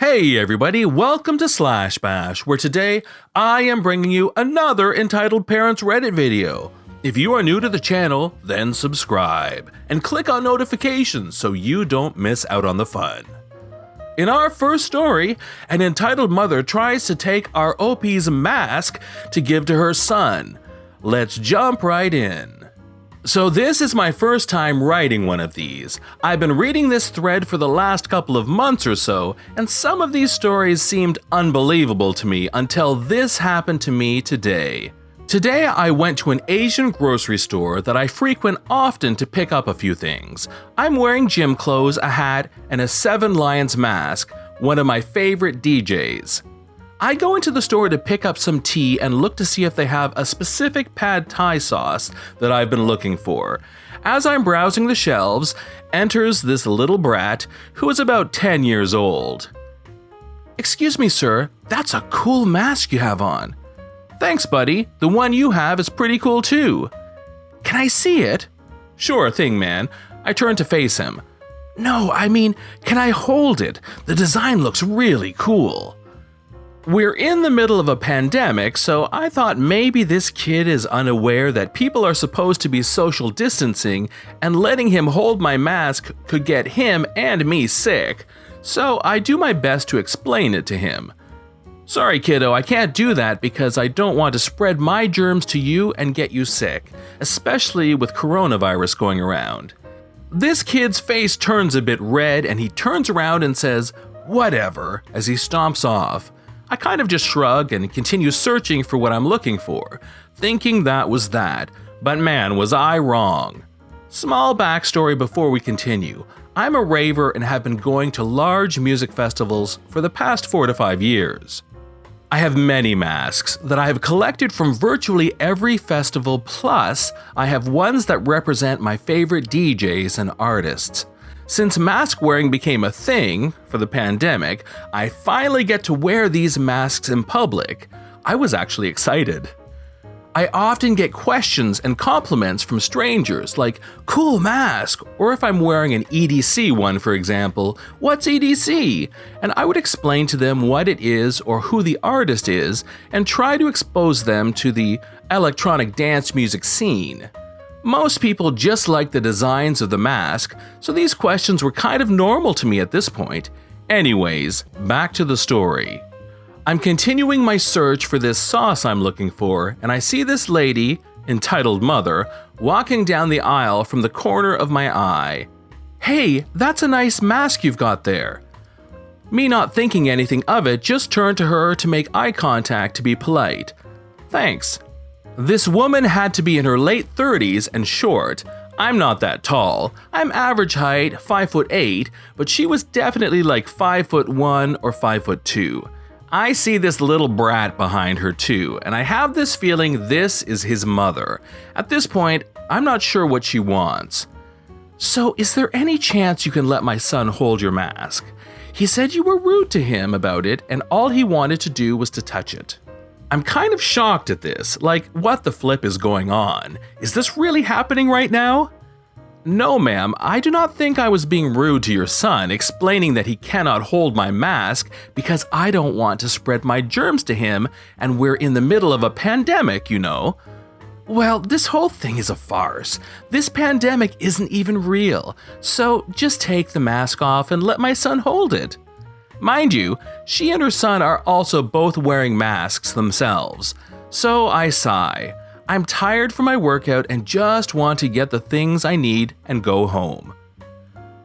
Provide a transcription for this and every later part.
Hey everybody, welcome to Slash Bash, where today I am bringing you another Entitled Parents Reddit video. If you are new to the channel, then subscribe, and click on notifications so you don't miss out on the fun. In our first story, an entitled mother tries to take our OP's mask to give to her son. Let's jump right in. So this is my first time writing one of these. I've been reading this thread for the last couple of months or so, and some of these stories seemed unbelievable to me until this happened to me today. Today I went to an Asian grocery store that I frequent often to pick up a few things. I'm wearing gym clothes, a hat, and a Seven Lions mask, one of my favorite DJs. I go into the store to pick up some tea and look to see if they have a specific pad thai sauce that I've been looking for. As I'm browsing the shelves, enters this little brat who is about 10 years old. "Excuse me, sir, that's a cool mask you have on." "Thanks, buddy. The one you have is pretty cool too." "Can I see it?" "Sure thing, man." I turn to face him. "No, I mean, can I hold it? The design looks really cool." We're in the middle of a pandemic, so I thought maybe this kid is unaware that people are supposed to be social distancing, and letting him hold my mask could get him and me sick, so I do my best to explain it to him. "Sorry, kiddo, I can't do that because I don't want to spread my germs to you and get you sick, especially with coronavirus going around." This kid's face turns a bit red and he turns around and says, "Whatever," as he stomps off. I kind of just shrug and continue searching for what I'm looking for, thinking that was that, but man, was I wrong. Small backstory before we continue. I'm a raver and have been going to large music festivals for the past 4 to 5 years. I have many masks that I have collected from virtually every festival, plus I have ones that represent my favorite DJs and artists. Since mask wearing became a thing for the pandemic, I finally get to wear these masks in public. I was actually excited. I often get questions and compliments from strangers like, "Cool mask," or if I'm wearing an EDC one, for example, "What's EDC?" And I would explain to them what it is or who the artist is and try to expose them to the electronic dance music scene. Most people just like the designs of the mask, so these questions were kind of normal to me at this point. Anyways, back to the story. I'm continuing my search for this sauce I'm looking for, and I see this lady, entitled mother, walking down the aisle from the corner of my eye. "Hey, that's a nice mask you've got there." Me not thinking anything of it, just turned to her to make eye contact to be polite. "Thanks." This woman had to be in her late 30s and short. I'm not that tall. I'm average height, 5'8", but she was definitely like 5'1" or 5'2". I see this little brat behind her too, and I have this feeling this is his mother. At this point, I'm not sure what she wants. "So, is there any chance you can let my son hold your mask? He said you were rude to him about it, and all he wanted to do was to touch it." I'm kind of shocked at this, like, what the flip is going on? Is this really happening right now? "No, ma'am, I do not think I was being rude to your son, explaining that he cannot hold my mask because I don't want to spread my germs to him, and we're in the middle of a pandemic, you know." "Well, this whole thing is a farce. This pandemic isn't even real, so just take the mask off and let my son hold it." Mind you, she and her son are also both wearing masks themselves. So I sigh. I'm tired from my workout and just want to get the things I need and go home.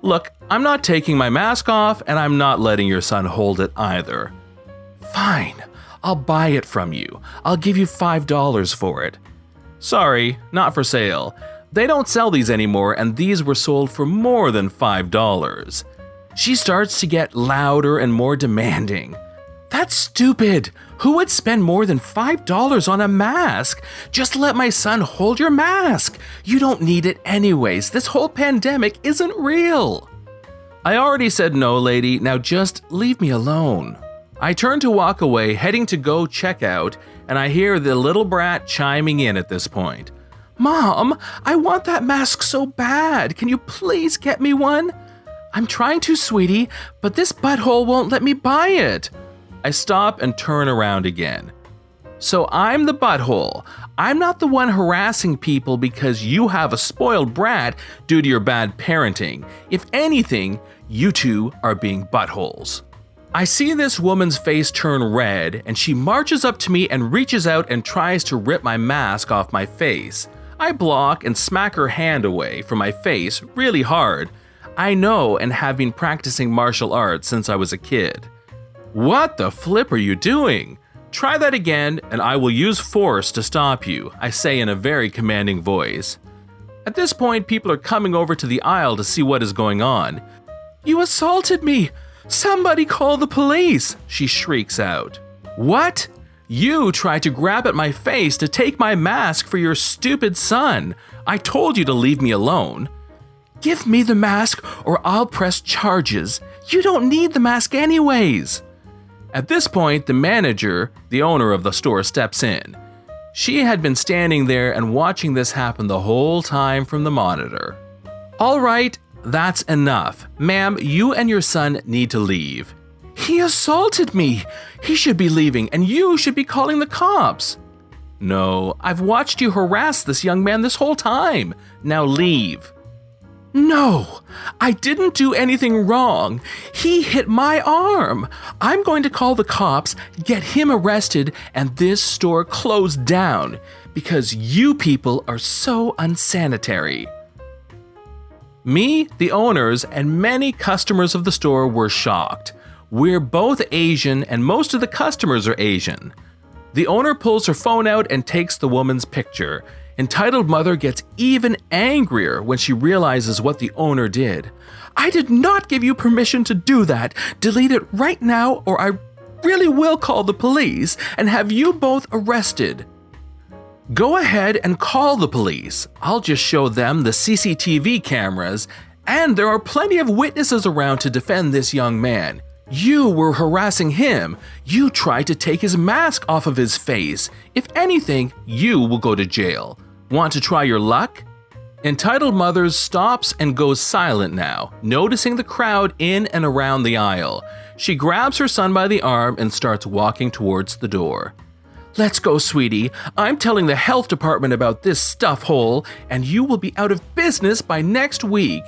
"Look, I'm not taking my mask off and I'm not letting your son hold it either." "Fine, I'll buy it from you. I'll give you $5 for it." "Sorry, not for sale. They don't sell these anymore and these were sold for more than $5. She starts to get louder and more demanding. "That's stupid! Who would spend more than $5 on a mask? Just let my son hold your mask! You don't need it anyways, this whole pandemic isn't real!" "I already said no, lady, now just leave me alone." I turn to walk away, heading to go check out, and I hear the little brat chiming in at this point. "Mom, I want that mask so bad, can you please get me one?" I'm trying to, sweetie, but this butthole won't let me buy it. I stop and turn around again. So I'm the butthole. I'm not the one harassing people because you have a spoiled brat due to your bad parenting. If anything, you two are being buttholes. I see this woman's face turn red, and she marches up to me and reaches out and tries to rip my mask off my face. I block and smack her hand away from my face really hard. I know and have been practicing martial arts since I was a kid. What the flip are you doing? Try that again and I will use force to stop you, I say in a very commanding voice. At this point, people are coming over to the aisle to see what is going on. You assaulted me! Somebody call the police! She shrieks out. What? You tried to grab at my face to take my mask for your stupid son. I told you to leave me alone. Give me the mask or I'll press charges. You don't need the mask anyways. At this point, the manager, the owner of the store, steps in. She had been standing there and watching this happen the whole time from the monitor. All right, that's enough. Ma'am, you and your son need to leave. He assaulted me. He should be leaving and you should be calling the cops. No, I've watched you harass this young man this whole time. Now leave. No, I didn't do anything wrong. He hit my arm. I'm going to call the cops, get him arrested, and this store closed down because you people are so unsanitary. Me, the owners, and many customers of the store were shocked. We're both Asian and most of the customers are Asian. The owner pulls her phone out and takes the woman's picture. Entitled mother gets even angrier when she realizes what the owner did. I did not give you permission to do that. Delete it right now or I really will call the police and have you both arrested. Go ahead and call the police. I'll just show them the CCTV cameras, and there are plenty of witnesses around to defend this young man. You were harassing him. You tried to take his mask off of his face. If anything, you will go to jail. Want to try your luck? Entitled Mother stops and goes silent now, noticing the crowd in and around the aisle. She grabs her son by the arm and starts walking towards the door. Let's go, sweetie. I'm telling the health department about this stuff hole, and you will be out of business by next week.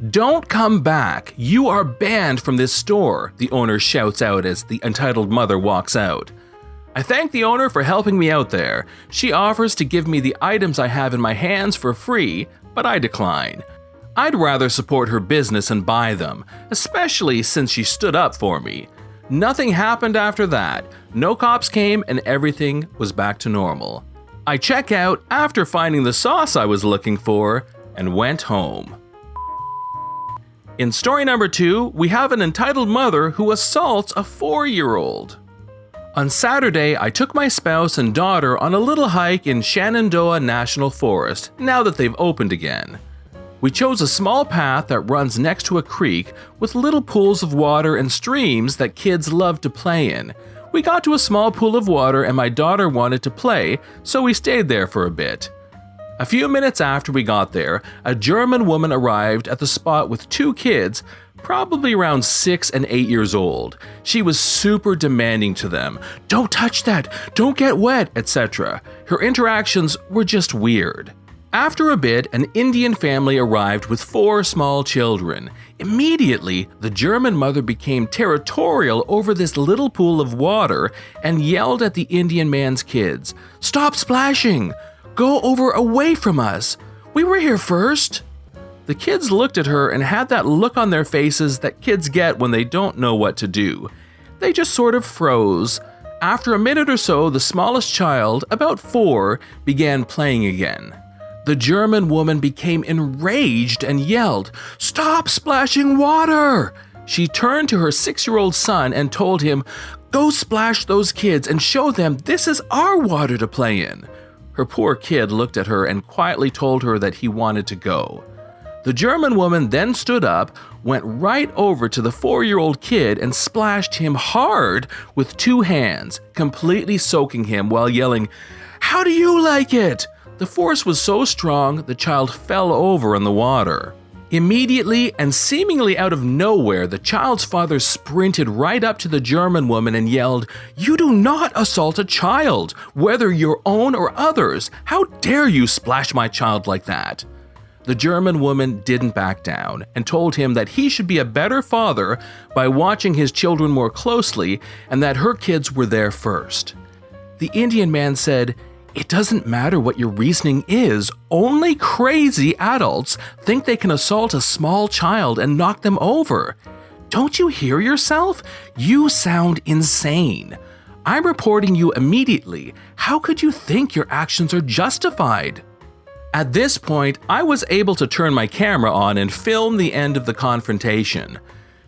Don't come back. You are banned from this store, the owner shouts out as the entitled mother walks out. I thank the owner for helping me out there. She offers to give me the items I have in my hands for free, but I decline. I'd rather support her business and buy them, especially since she stood up for me. Nothing happened after that. No cops came and everything was back to normal. I check out after finding the sauce I was looking for and went home. In story number 2, we have an entitled mother who assaults a 4-year-old. On Saturday, I took my spouse and daughter on a little hike in Shenandoah National Forest, now that they've opened again. We chose a small path that runs next to a creek with little pools of water and streams that kids love to play in. We got to a small pool of water and my daughter wanted to play, so we stayed there for a bit. A few minutes after we got there, a German woman arrived at the spot with 2 kids, probably around 6 and 8 years old. She was super demanding to them. Don't touch that, don't get wet, etc. Her interactions were just weird. After a bit, an Indian family arrived with 4 small children. Immediately, the German mother became territorial over this little pool of water and yelled at the Indian man's kids, "Stop splashing! Go over away from us! We were here first!" The kids looked at her and had that look on their faces that kids get when they don't know what to do. They just sort of froze. After a minute or so, the smallest child, about 4, began playing again. The German woman became enraged and yelled, "Stop splashing water!" She turned to her 6-year-old son and told him, "Go splash those kids and show them this is our water to play in." Her poor kid looked at her and quietly told her that he wanted to go. The German woman then stood up, went right over to the 4-year-old kid and splashed him hard with 2 hands, completely soaking him while yelling, "How do you like it?" The force was so strong, the child fell over in the water. Immediately and seemingly out of nowhere, the child's father sprinted right up to the German woman and yelled, "You do not assault a child, whether your own or others. How dare you splash my child like that?" The German woman didn't back down and told him that he should be a better father by watching his children more closely and that her kids were there first. The Indian man said, "It doesn't matter what your reasoning is, only crazy adults think they can assault a small child and knock them over. Don't you hear yourself? You sound insane. I'm reporting you immediately. How could you think your actions are justified?" At this point, I was able to turn my camera on and film the end of the confrontation.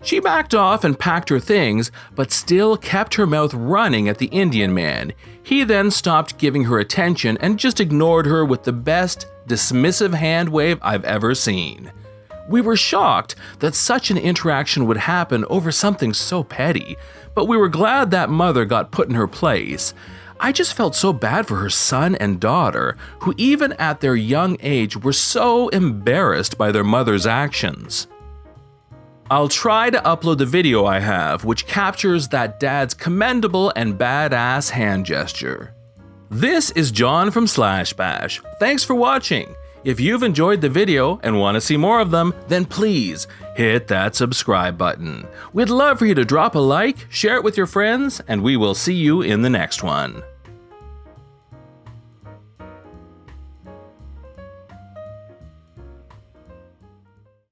She backed off and packed her things, but still kept her mouth running at the Indian man. He then stopped giving her attention and just ignored her with the best dismissive hand wave I've ever seen. We were shocked that such an interaction would happen over something so petty, but we were glad that mother got put in her place. I just felt so bad for her son and daughter, who even at their young age were so embarrassed by their mother's actions. I'll try to upload the video I have, which captures that dad's commendable and badass hand gesture. This is John from Slash Bash. Thanks for watching. If you've enjoyed the video and want to see more of them, then please hit that subscribe button. We'd love for you to drop a like, share it with your friends, and we will see you in the next one.